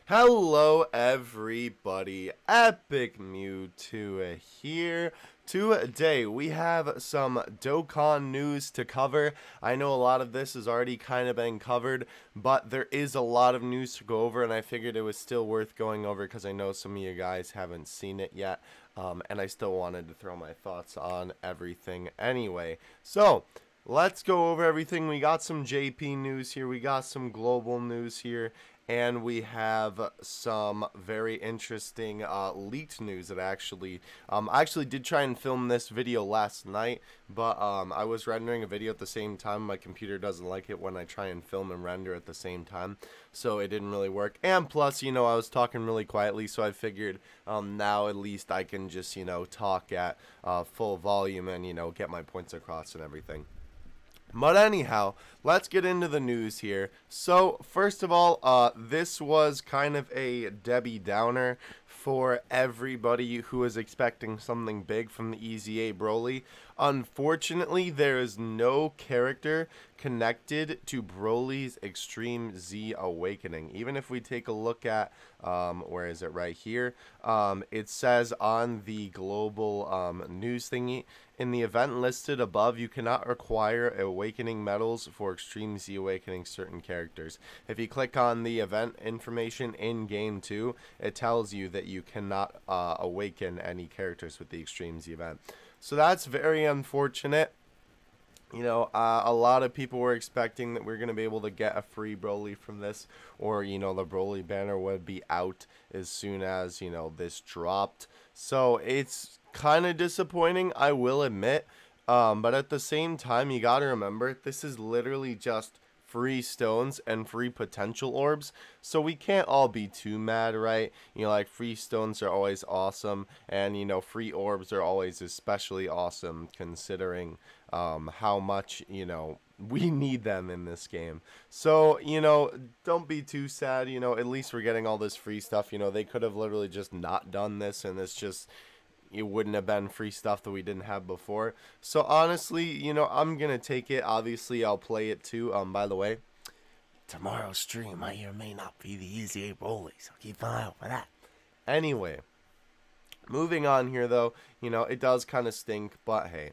Hello everybody, Epic Mewtwo here. Today we have some Dokkan news to cover. I know a lot of this has already kind of been covered, but there is a lot of news to go over, and I figured it was still worth going over because I know some of you guys haven't seen it yet, and I still wanted to throw my thoughts on everything anyway. So, let's go over everything. We got some JP news here, we got some global news here, and we have some very interesting leaked news that I actually did try and film this video last night, but I was rendering a video at the same time. My computer doesn't like it when I try and film and render at the same time, so it didn't really work. And plus, I was talking really quietly, so I figured now at least I can just, talk at full volume and, get my points across and everything. But anyhow, let's get into the news here. So, first of all, this was kind of a Debbie Downer for everybody who was expecting something big from the EZA Broly. Unfortunately, there is no character connected to Broly's Extreme Z Awakening. Even if we take a look at, where is it, right here, it says on the global news thingy, in the event listed above, you cannot require awakening medals for Extreme Z Awakening certain characters. If you click on the event information in Game 2, it tells you that you cannot awaken any characters with the Extreme Z event. So that's very unfortunate. A lot of people were expecting that we're going to be able to get a free Broly from this, or, the Broly banner would be out as soon as, this dropped. So it's kind of disappointing, I will admit, but at the same time, you got to remember, this is literally just free stones and free potential orbs, so we can't all be too mad, right? Like, free stones are always awesome, and free orbs are always especially awesome considering how much we need them in this game. So don't be too sad. At least we're getting all this free stuff. They could have literally just not done this, and it wouldn't have been free stuff that we didn't have before. So honestly, I'm gonna take it. Obviously, I'll play it too. By the way, tomorrow's stream may or may not be the EZA Broly, so keep an eye out for that. Anyway, moving on here though, it does kind of stink, but hey,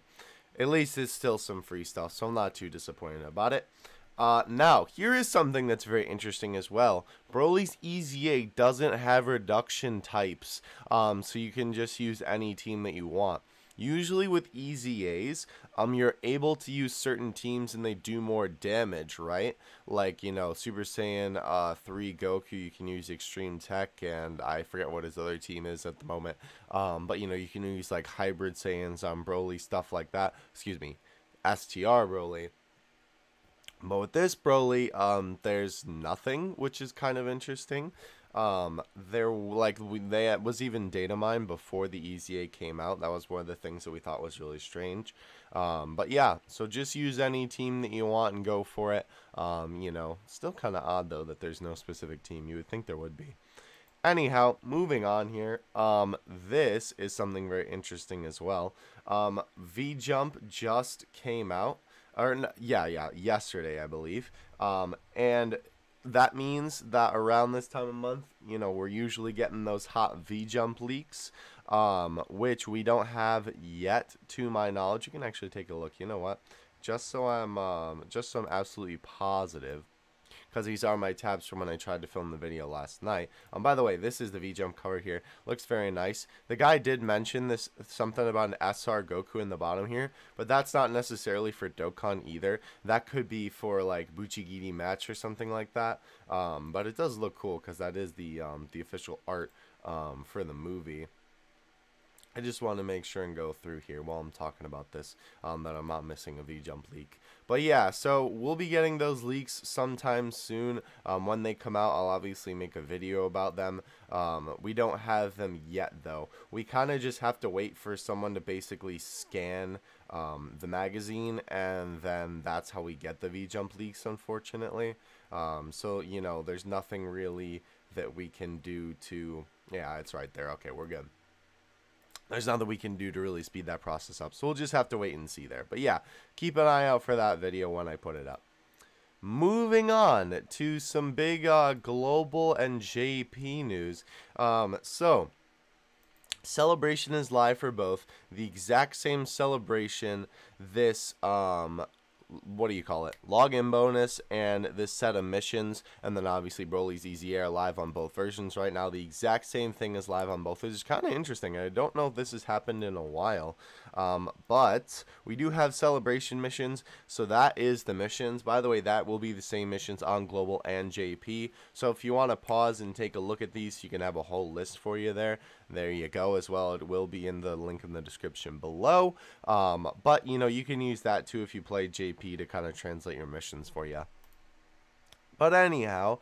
at least it's still some free stuff, so I'm not too disappointed about it. Now, here is something that's very interesting as well. Broly's EZA doesn't have reduction types, so you can just use any team that you want. Usually with EZAs, you're able to use certain teams and they do more damage, right? Like, Super Saiyan 3 Goku, you can use Extreme Tech, and I forget what his other team is at the moment. But, you can use, like, Hybrid Saiyans on Broly, stuff like that. Excuse me, STR Broly. But with this Broly, there's nothing, which is kind of interesting. There was even data mined before the EZA came out. That was one of the things that we thought was really strange. But yeah, so just use any team that you want and go for it. Still kind of odd though that there's no specific team. You would think there would be. Anyhow, moving on here. This is something very interesting as well. V-Jump just came out. Yesterday, I believe. And that means that around this time of month, we're usually getting those hot V-Jump leaks, which we don't have yet, to my knowledge. You can actually take a look. You know what? Just so I'm absolutely positive, because these are my tabs from when I tried to film the video last night. By the way, this is the V-Jump cover here. Looks very nice. The guy did mention something about an SSR Goku in the bottom here, but that's not necessarily for Dokkan either. That could be for like Buchigiri match or something like that. But it does look cool because that is the official art for the movie. I just want to make sure and go through here while I'm talking about this, that I'm not missing a V-Jump leak. But yeah, so we'll be getting those leaks sometime soon. When they come out, I'll obviously make a video about them. We don't have them yet, though. We kind of just have to wait for someone to basically scan the magazine, and then that's how we get the V-Jump leaks, unfortunately. So, there's nothing really that we can do to... Yeah, it's right there. Okay, we're good. There's nothing we can do to really speed that process up, so we'll just have to wait and see there. But yeah, keep an eye out for that video when I put it up. moving on to some big global and JP news. So celebration is live for both. The exact same celebration, this what do you call it, login bonus and this set of missions, and then obviously BROLY'S EZA are live on both versions right now. The exact same thing is live on both, which is kind of interesting. I don't know if this has happened in a while, but we do have celebration missions, so that is the missions. By the way, that will be the same missions on global and JP, so if you want to pause and take a look at these, you can have a whole list for you there. There you go as well. It will be in the link in the description below, but you know, you can use that too if you play JP to kind of translate your missions for you. But anyhow,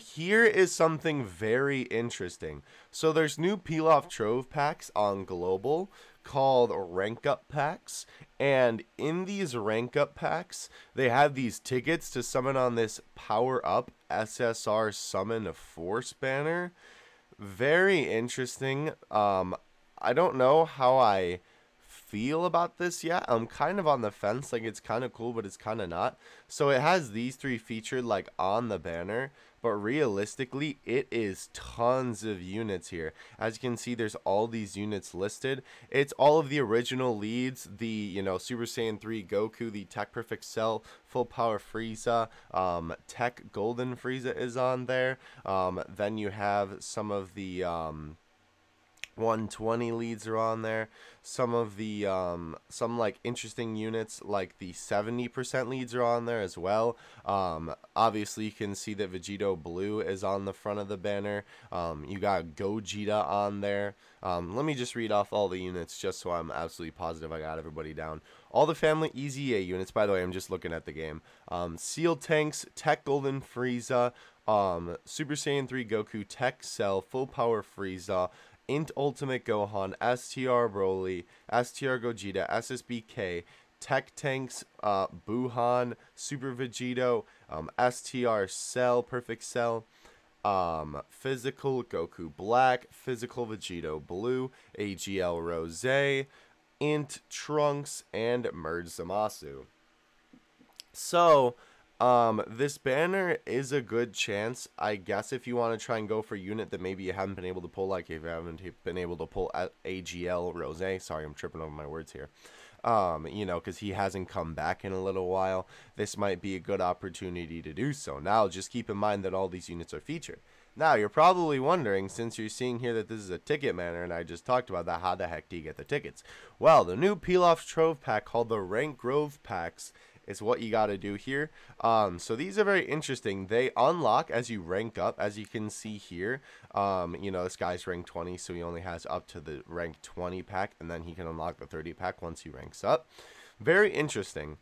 here is something very interesting. So there's new peel-off trove packs on global called rank up packs, and in these rank up packs they have these tickets to summon on this power up SSR Summon Force banner. Very interesting. I don't know how I feel about this yet. I'm kind of on the fence. Like, it's kind of cool, but it's kind of not. So it has these three featured like on the banner, but realistically it is tons of units here. As you can see, there's all these units listed. It's all of the original leads, the, you know, Super Saiyan 3 Goku, the Tech Perfect Cell, Full Power Frieza, Tech Golden Frieza is on there. Then you have some of the 120 leads are on there. Some of the some like interesting units like the 70% leads are on there as well. Obviously you can see that Vegito Blue is on the front of the banner. You got Gogeta on there. Let me just read off all the units just so I'm absolutely positive I got everybody down. All the family EZA units, by the way, I'm just looking at the game. Seal Tanks, Tech Golden Frieza, Super Saiyan 3 Goku, Tech Cell, Full Power Frieza, Int Ultimate Gohan, STR Broly, STR Gogeta, SSBK, Tech Tanks, Buhan, Super Vegito, STR Cell, Perfect Cell, Physical Goku Black, Physical Vegito Blue, AGL Rose, Int Trunks, and Merge Zamasu. So this banner is a good chance, I guess, if you want to try and go for a unit that maybe you haven't been able to pull, like if you haven't been able to pull AGL Rose. Sorry, I'm tripping over my words here. You know, because he hasn't come back in a little while. This might be a good opportunity to do so. Now, just keep in mind that all these units are featured. Now, you're probably wondering, since you're seeing here that this is a ticket banner, and I just talked about that, how the heck do you get the tickets? Well, the new peel-off trove pack called the Rank Grove packs is what you got to do here. So these are very interesting. They unlock as you rank up, as you can see here. You know, this guy's rank 20, so he only has up to the rank 20 pack, and then he can unlock the 30 pack once he ranks up. Very interesting.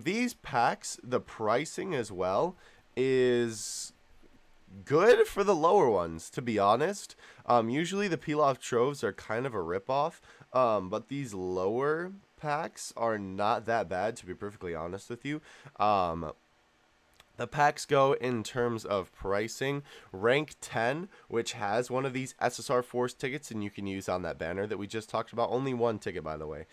These packs, the pricing as well is good for the lower ones, to be honest. Usually the peel-off troves are kind of a ripoff, but these lower packs are not that bad, to be perfectly honest with you. The packs go in terms of pricing. Rank 10, which has one of these SSR Force tickets, and you can use on that banner that we just talked about. Only one ticket, by the way.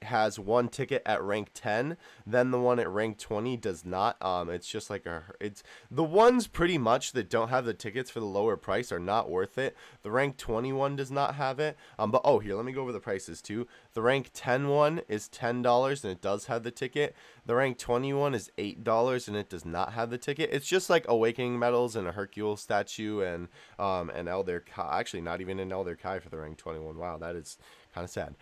Has one ticket at rank 10, then the one at rank 20 does not. It's just like it's the ones pretty much that don't have the tickets for the lower price are not worth it. The rank 21 does not have it. But oh, here, let me go over the prices too. The rank 10 one is $10 and it does have the ticket. The rank 21 is $8 and it does not have the ticket. It's just like Awakening Medals and a Hercule statue and an Elder Kai. Actually, not even an Elder Kai for the rank 21. Wow, that is kind of sad.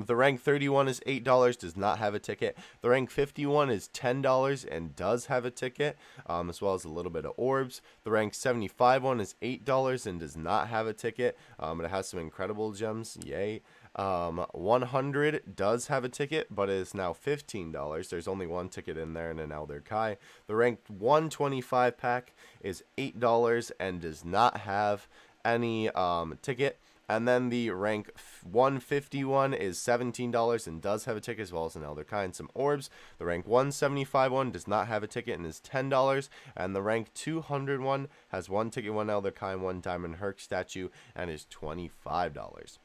The rank 31 is $8, does not have a ticket. The rank 51 is $10 and does have a ticket, as well as a little bit of orbs. The rank 75 one is $8 and does not have a ticket, but it has some incredible gems. Yay. 100 does have a ticket, but it is now $15. There's only one ticket in there and an Elder Kai. The ranked 125 pack is $8 and does not have any ticket. And then the rank 151 is $17 and does have a ticket, as well as an Elder Kai and some orbs. The rank 175 one does not have a ticket and is $10. And the rank 200 one has one ticket, one Elder Kai, and one Diamond Herc statue and is $25.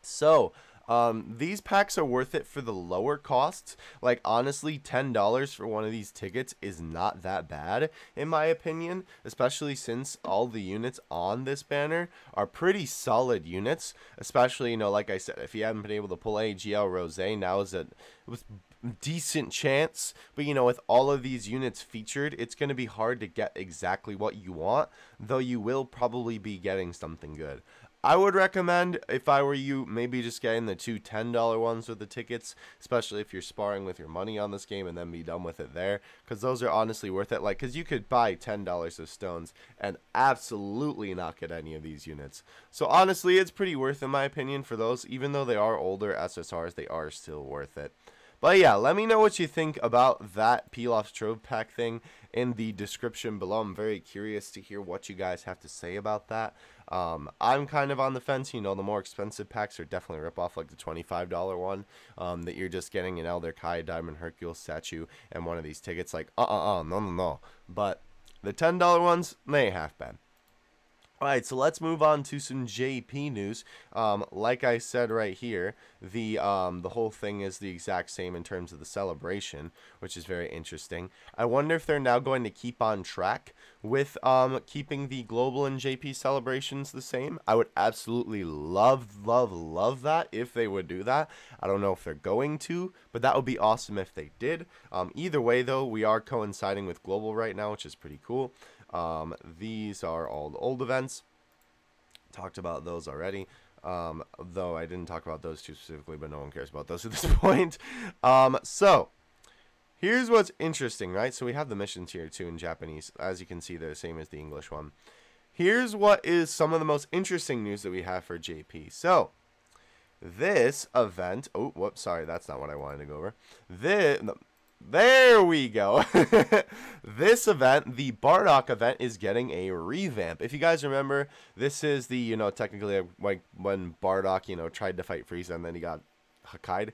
So, These packs are worth it for the lower costs. Like, honestly, $10 for one of these tickets is not that bad, in my opinion, especially since all the units on this banner are pretty solid units, especially, you know, like I said, if you haven't been able to pull AGL Rose, now is a decent chance, but you know, with all of these units featured, it's going to be hard to get exactly what you want, though you will probably be getting something good. I would recommend, if I were you, maybe just getting the two $10 ones with the tickets, especially if you're sparring with your money on this game and then be done with it there, because those are honestly worth it. Like, because you could buy $10 of stones and absolutely not get any of these units. So honestly, it's pretty worth, in my opinion, for those. Even though they are older SSRs, they are still worth it. But yeah, let me know what you think about that Pilaf's Trove Pack thing in the description below. I'm very curious to hear what you guys have to say about that. I'm kind of on the fence. You know, the more expensive packs are definitely a rip-off, like the $25 one that you're just getting an Elder Kai, Diamond Hercule statue, and one of these tickets. Like, no. But the $10 ones, they ain't half bad. Alright, so let's move on to some JP news. Like I said right here, the whole thing is the exact same in terms of the celebration, which is very interesting. I wonder if they're now going to keep on track with keeping the global and JP celebrations the same. I would absolutely love that if they would do that. I don't know if they're going to, but that would be awesome if they did. Either way, though, we are coinciding with global right now, which is pretty cool. These are all the old events. Talked about those already. Though I didn't talk about those two specifically, but no one cares about those at this point. So here's what's interesting, right? So we have the missions here too in Japanese. As you can see, they're the same as the English one. Here's what is some of the most interesting news that we have for JP. So this event, oh, whoops, sorry, that's not what I wanted to go over. There we go. This event, the Bardock event, is getting a revamp. If you guys remember, this is the, you know, technically like when Bardock, you know, tried to fight Frieza and then he got Hakkai'd.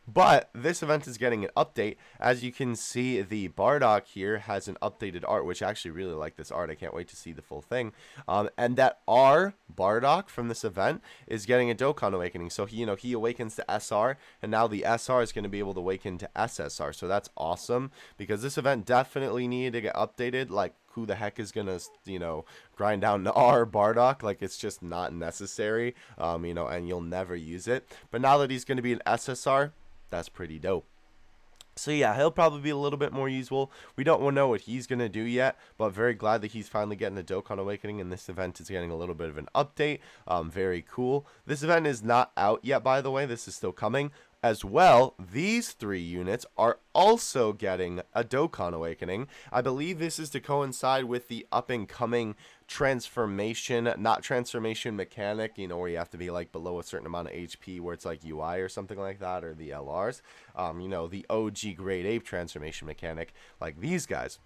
But this event is getting an update. As you can see, the Bardock here has an updated art, which I actually really like this art. I can't wait to see the full thing. And that R Bardock from this event is getting a Dokkan awakening. So he, you know, he awakens to SR, and now the SR is going to be able to awaken to SSR. So that's awesome, because this event definitely needed to get updated. Like, who the heck is gonna, you know, grind down to R Bardock? Like, it's just not necessary, you know, and you'll never use it. But now that he's gonna be an SSR, that's pretty dope. So yeah, he'll probably be a little bit more useful. We don't know what he's going to do yet, but very glad that he's finally getting a Dokkan Awakening, and this event is getting a little bit of an update. Very cool. This event is not out yet, by the way. This is still coming. As well, these three units are also getting a Dokkan Awakening. I believe this is to coincide with the up-and-coming transformation, not transformation mechanic, you know, where you have to be like below a certain amount of HP, where it's like UI or something like that, or the LRs. You know, the OG Grade Ape transformation mechanic, like these guys.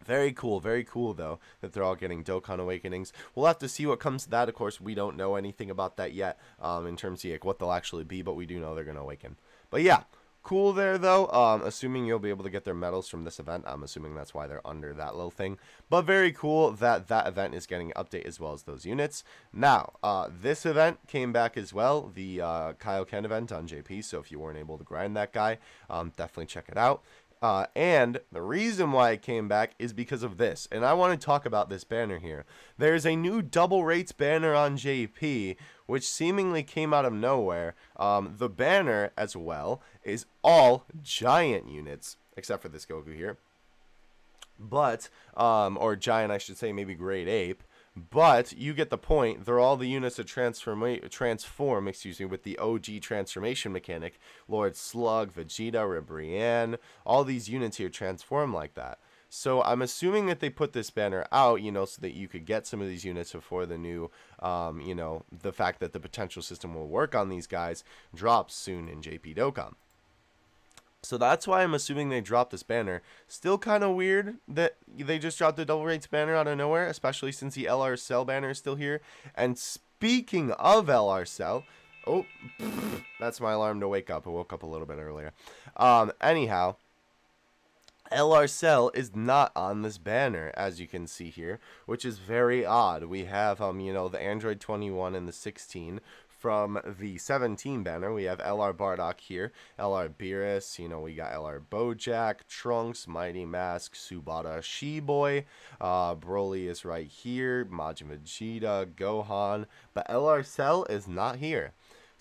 Very cool, though, that they're all getting Dokkan Awakenings. We'll have to see what comes to that. Of course, we don't know anything about that yet, in terms of like, what they'll actually be, but we do know they're going to awaken. But yeah, cool there, though. Assuming you'll be able to get their medals from this event. I'm assuming that's why they're under that little thing. But very cool that that event is getting an update as well as those units. Now, this event came back as well, the Kaioken event on JP, so if you weren't able to grind that guy, definitely check it out. And the reason why it came back is because of this. And I want to talk about this banner here. There's a new double rates banner on JP, which seemingly came out of nowhere. The banner, as well, is all giant units, except for this Goku here. But, or giant, I should say, maybe Grade Ape. But you get the point. They're all the units that transform, with the OG transformation mechanic. Lord Slug, Vegeta, Ribrianne, all these units here transform like that. So I'm assuming that they put this banner out, you know, so that you could get some of these units before the new, you know, the fact that the potential system will work on these guys drops soon in JP Dokkan. So that's why I'm assuming they dropped this banner. Still kind of weird that they just dropped the double rates banner out of nowhere, especially since the LR Cell banner is still here. And speaking of LR Cell, oh, that's my alarm to wake up. I woke up a little bit earlier. Anyhow, LR Cell is not on this banner, as you can see here, which is very odd. We have, you know, the Android 21 and the 16 from the 17 banner, we have LR Bardock here, LR Beerus, you know, we got LR Bojack, Trunks, Mighty Mask, Subata She-Boy, Broly is right here, Majin Vegeta, Gohan, but LR Cell is not here.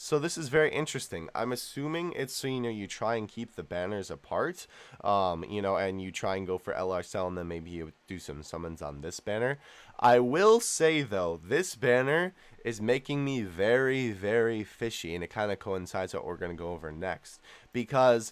So this is very interesting. I'm assuming it's so, you know, you try and keep the banners apart, you know, and you try and go for LR Cell, and then maybe you do some summons on this banner. I will say, though, this banner is making me very, very fishy, and it kind of coincides with what we're going to go over next. Because,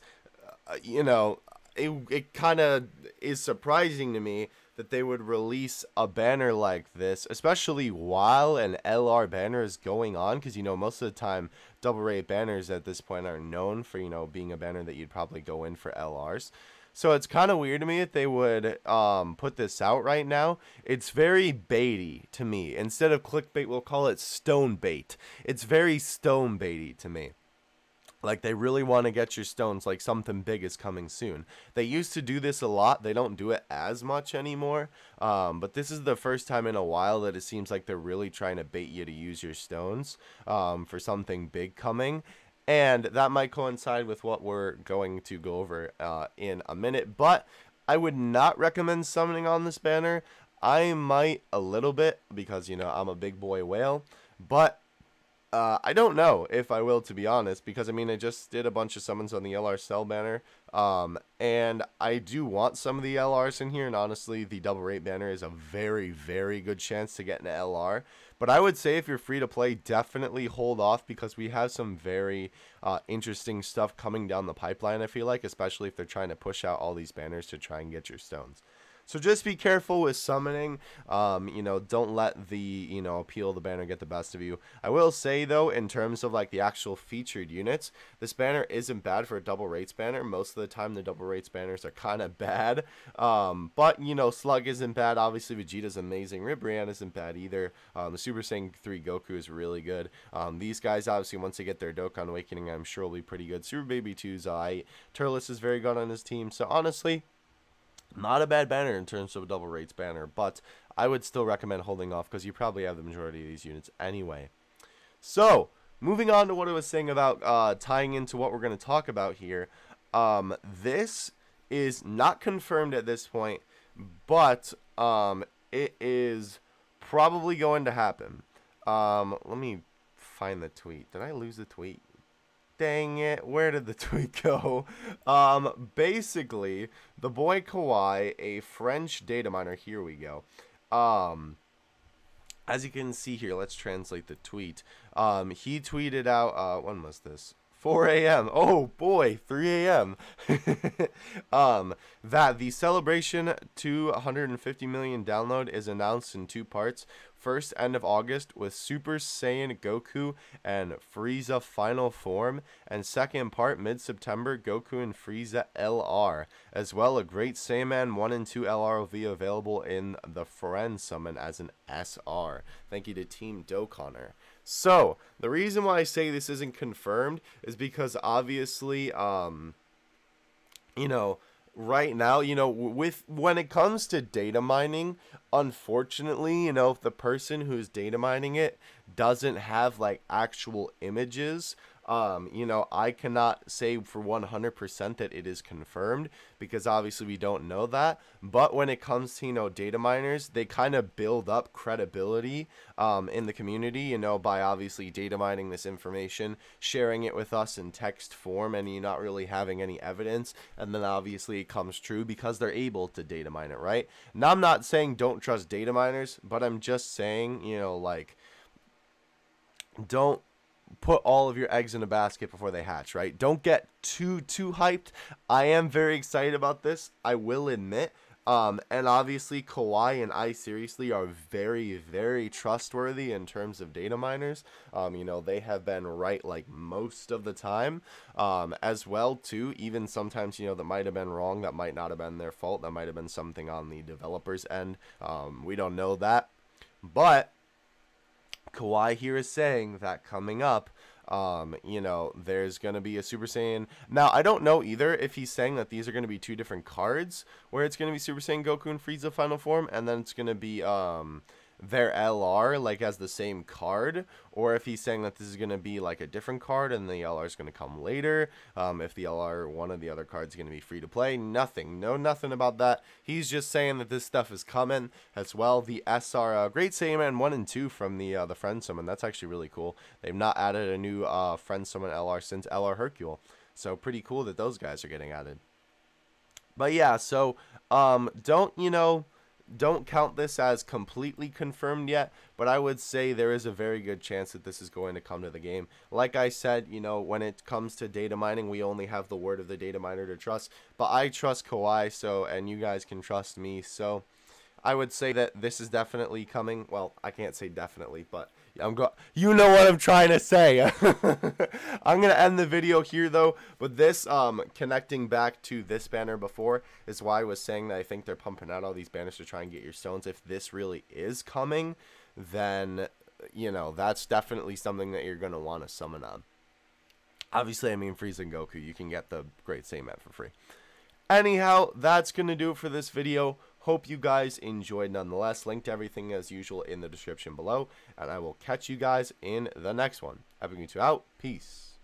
you know, it kind of is surprising to me that they would release a banner like this, especially while an LR banner is going on, because, you know, most of the time, double rate banners at this point are known for, you know, being a banner that you'd probably go in for LRs. So it's kind of weird to me that they would put this out right now. It's very baity to me. Instead of clickbait, we'll call it stone bait. It's very stone baity to me. Like, they really want to get your stones, like something big is coming soon. They used to do this a lot. They don't do it as much anymore. But this is the first time in a while that it seems like they're really trying to bait you to use your stones for something big coming. And that might coincide with what we're going to go over in a minute. But I would not recommend summoning on this banner. I might a little bit because, you know, I'm a big boy whale. But I don't know if I will, to be honest, because, I mean, I just did a bunch of summons on the LR Cell banner, and I do want some of the LRs in here, and honestly, the double rate banner is a very, very good chance to get an LR, but I would say if you're free to play, definitely hold off, because we have some very interesting stuff coming down the pipeline, I feel like, especially if they're trying to push out all these banners to try and get your stones. So just be careful with summoning, you know, don't let the, you know, appeal of the banner get the best of you. I will say, though, in terms of, like, the actual featured units, this banner isn't bad for a double rates banner. Most of the time, the double rates banners are kind of bad, but, you know, Slug isn't bad. Obviously, Vegeta's amazing. Ribrianne isn't bad either. The Super Saiyan 3 Goku is really good. These guys, obviously, once they get their Dokkan Awakening, I'm sure will be pretty good. Super Baby 2's Turles is very good on his team, so honestly, not a bad banner in terms of a double rates banner, but I would still recommend holding off because you probably have the majority of these units anyway. So, moving on to what I was saying about tying into what we're going to talk about here. This is not confirmed at this point, but it is probably going to happen. Let me find the tweet. Did I lose the tweet? Dang it, where did the tweet go? Basically, the boy Kawhi, a French data miner, here we go. As you can see here, let's translate the tweet. He tweeted out, when was this? 4 a.m. Oh boy, 3 a.m. That the celebration to 150 million download is announced in 2 parts. First, end of August with Super Saiyan Goku and Frieza final form, and second part mid-September, Goku and Frieza LR. As well, a Great Saiyaman 1 and 2 LR will be available in the Friend Summon as an SR. Thank you to Team Dokkan. So, the reason why I say this isn't confirmed is because obviously, you know, right now, you know, when it comes to data mining, unfortunately, you know, if the person who's data mining it doesn't have, like, actual images, you know, I cannot say for 100% that it is confirmed, because obviously we don't know that. But when it comes to, you know, data miners, they kind of build up credibility in the community, you know, by obviously data mining this information, sharing it with us in text form, and you not really having any evidence, and then obviously it comes true because they're able to data mine it, right? Now, I'm not saying don't trust data miners, but I'm just saying, you know, like, don't put all of your eggs in a basket before they hatch, right? Don't get too hyped. I am very excited about this, I will admit. And obviously Kawhi and I seriously are very, very trustworthy in terms of data miners. You know, they have been right like most of the time, as well too. Even sometimes, you know, that might have been wrong, that might not have been their fault, that might have been something on the developer's end. We don't know that, but Kawhi here is saying that coming up, you know, there's going to be a Super Saiyan. Now, I don't know either if he's saying that these are going to be 2 different cards, where it's going to be Super Saiyan Goku and Frieza final form, and then it's going to be, their LR like as the same card, or if he's saying that this is going to be like a different card and the LR is going to come later. If the LR, one of the other cards, is going to be free to play. Nothing about that. He's just saying that this stuff is coming as well. The SR Great Saiyaman 1 and 2 from the Friend Summon, that's actually really cool. They've not added a new Friend Summon LR since LR Hercule, so pretty cool that those guys are getting added. But yeah, so don't count this as completely confirmed yet, but I would say there is a very good chance that this is going to come to the game. Like I said, when it comes to data mining, we only have the word of the data miner to trust, but I trust Kawaii, and you guys can trust me, so I would say that this is definitely coming. Well, I can't say definitely, but you know what I'm trying to say. I'm going to end the video here, though. But this, connecting back to this banner before, is why I was saying that I think they're pumping out all these banners to try and get your stones. If this really is coming, then, that's definitely something that you're going to want to summon on. Obviously, I mean, Frieza and Goku, you can get the Great Saiyaman for free. Anyhow, that's going to do it for this video. Hope you guys enjoyed nonetheless. Link to everything as usual in the description below. And I will catch you guys in the next one. Epic Mewtwo out. Peace.